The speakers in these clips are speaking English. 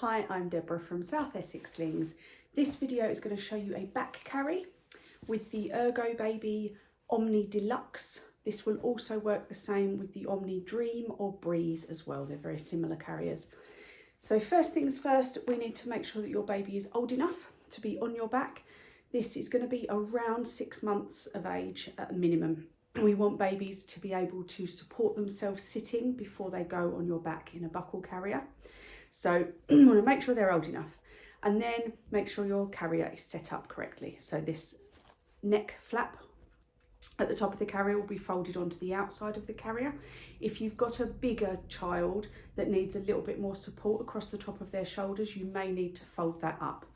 Hi, I'm Deborah from South Essex Slings. This video is going to show you a back carry with the Ergobaby Omni Deluxe. This will also work the same with the Omni Dream or Beeeze as well. They're very similar carriers. So first things first, we need to make sure that your baby is old enough to be on your back. This is going to be around 6 months of age at a minimum. We want babies to be able to support themselves sitting before they go on your back in a buckle carrier. So you want to make sure they're old enough, and then make sure your carrier is set up correctly. So this neck flap at the top of the carrier will be folded onto the outside of the carrier. If you've got a bigger child that needs a little bit more support across the top of their shoulders, you may need to fold that up.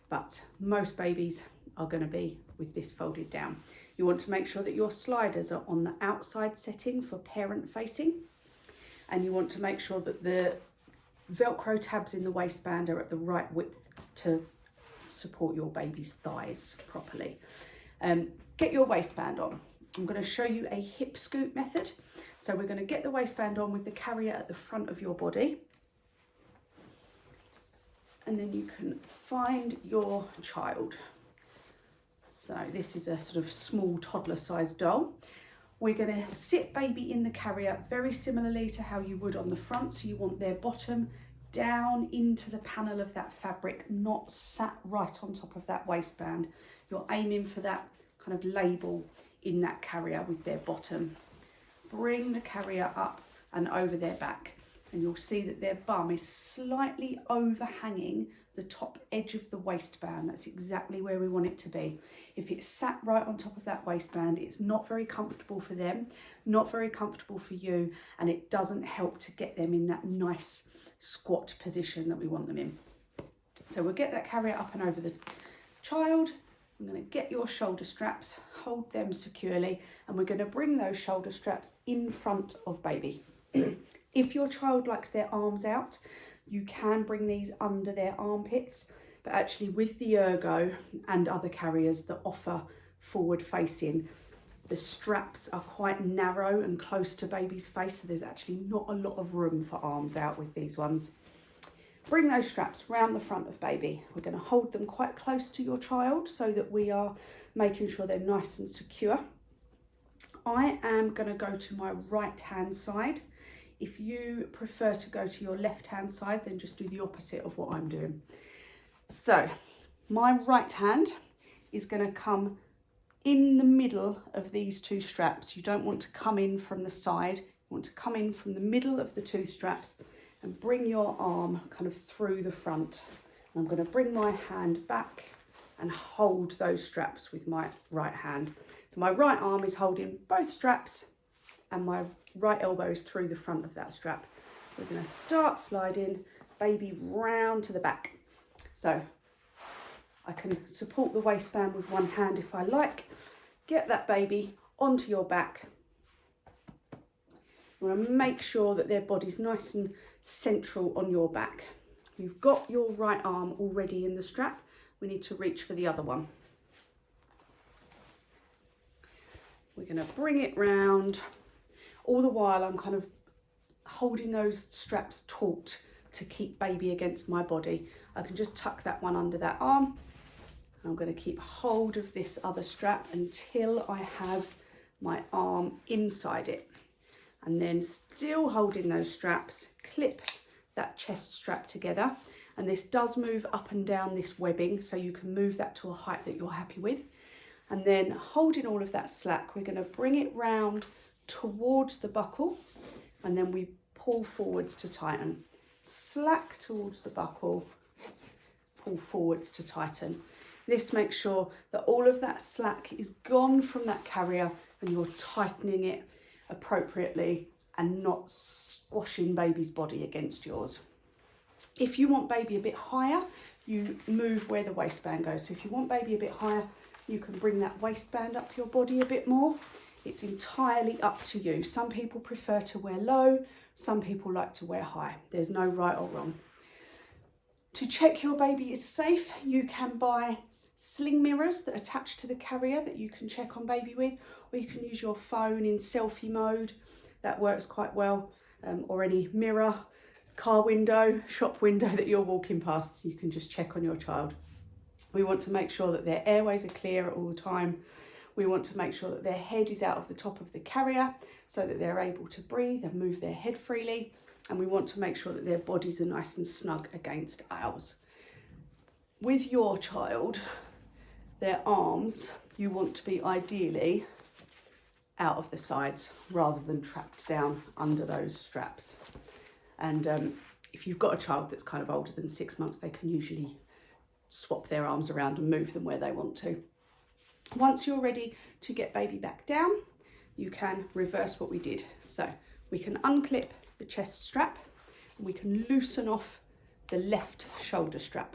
But most babies are going to be with this folded down. You want to make sure that your sliders are on the outside setting for parent facing, and you want to make sure that the Velcro tabs in the waistband are at the right width to support your baby's thighs properly. Get your waistband on. I'm going to show you a hip scoot method. So we're going to get the waistband on with the carrier at the front of your body. And then you can find your child. So this is a sort of small toddler sized doll. We're going to sit baby in the carrier very similarly to how you would on the front. So you want their bottom down into the panel of that fabric, not sat right on top of that waistband. You're aiming for that kind of label in that carrier with their bottom. Bring the carrier up and over their back, and you'll see that their bum is slightly overhanging the top edge of the waistband. That's exactly where we want it to be. If it's sat right on top of that waistband, it's not very comfortable for them, not very comfortable for you, and it doesn't help to get them in that nice squat position that we want them in. So we'll get that carrier up and over the child. I'm going to get your shoulder straps, hold them securely, and we're going to bring those shoulder straps in front of baby. If your child likes their arms out, you can bring these under their armpits, but actually with the Ergo and other carriers that offer forward facing, the straps are quite narrow and close to baby's face, so there's actually not a lot of room for arms out with these ones. Bring those straps round the front of baby. We're going to hold them quite close to your child so that we are making sure they're nice and secure. I am going to go to my right hand side. If you prefer to go to your left hand side, then just do the opposite of what I'm doing. So my right hand is going to come in the middle of these two straps. You don't want to come in from the side. You want to come in from the middle of the two straps and bring your arm kind of through the front. And I'm going to bring my hand back and hold those straps with my right hand. So my right arm is holding both straps and my right elbow is through the front of that strap. We're going to start sliding baby round to the back. So I can support the waistband with one hand if I like. Get that baby onto your back. You want to make sure that their body's nice and central on your back. You've got your right arm already in the strap. We need to reach for the other one. We're going to bring it round. All the while I'm kind of holding those straps taut to keep baby against my body. I can just tuck that one under that arm. I'm going to keep hold of this other strap until I have my arm inside it. And then still holding those straps, clip that chest strap together. And this does move up and down this webbing, so you can move that to a height that you're happy with. And then holding all of that slack, we're going to bring it round towards the buckle, and then we pull forwards to tighten. Slack towards the buckle, pull forwards to tighten. This makes sure that all of that slack is gone from that carrier and you're tightening it appropriately and not squashing baby's body against yours. If you want baby a bit higher, you move where the waistband goes. So if you want baby a bit higher, you can bring that waistband up your body a bit more. It's entirely up to you. Some people prefer to wear low, some people like to wear high. There's no right or wrong. To check your baby is safe, you can buy sling mirrors that attach to the carrier that you can check on baby with, or you can use your phone in selfie mode. That works quite well, or any mirror car window, shop window that you're walking past, you can just check on your child. We want to make sure that their airways are clear all the time. We want to make sure that their head is out of the top of the carrier so that they're able to breathe and move their head freely. And we want to make sure that their bodies are nice and snug against ours. With your child, their arms, you want to be ideally out of the sides rather than trapped down under those straps. And if you've got a child that's kind of older than 6 months, they can usually swap their arms around and move them where they want to. Once you're ready to get baby back down, you can reverse what we did. So we can unclip the chest strap and we can loosen off the left shoulder strap.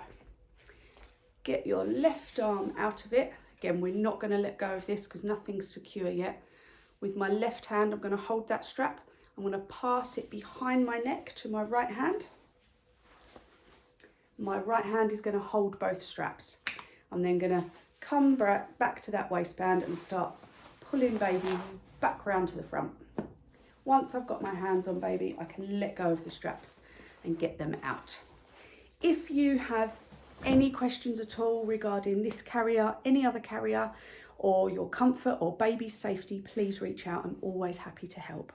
Get your left arm out of it. Again, we're not going to let go of this because nothing's secure yet. With my left hand, I'm going to hold that strap. I'm going to pass it behind my neck to my right hand. My right hand is going to hold both straps. I'm then going to come back to that waistband and start pulling baby back round to the front. Once I've got my hands on baby, I can let go of the straps and get them out. If you have any questions at all regarding this carrier, any other carrier, or your comfort or baby safety, please reach out. I'm always happy to help.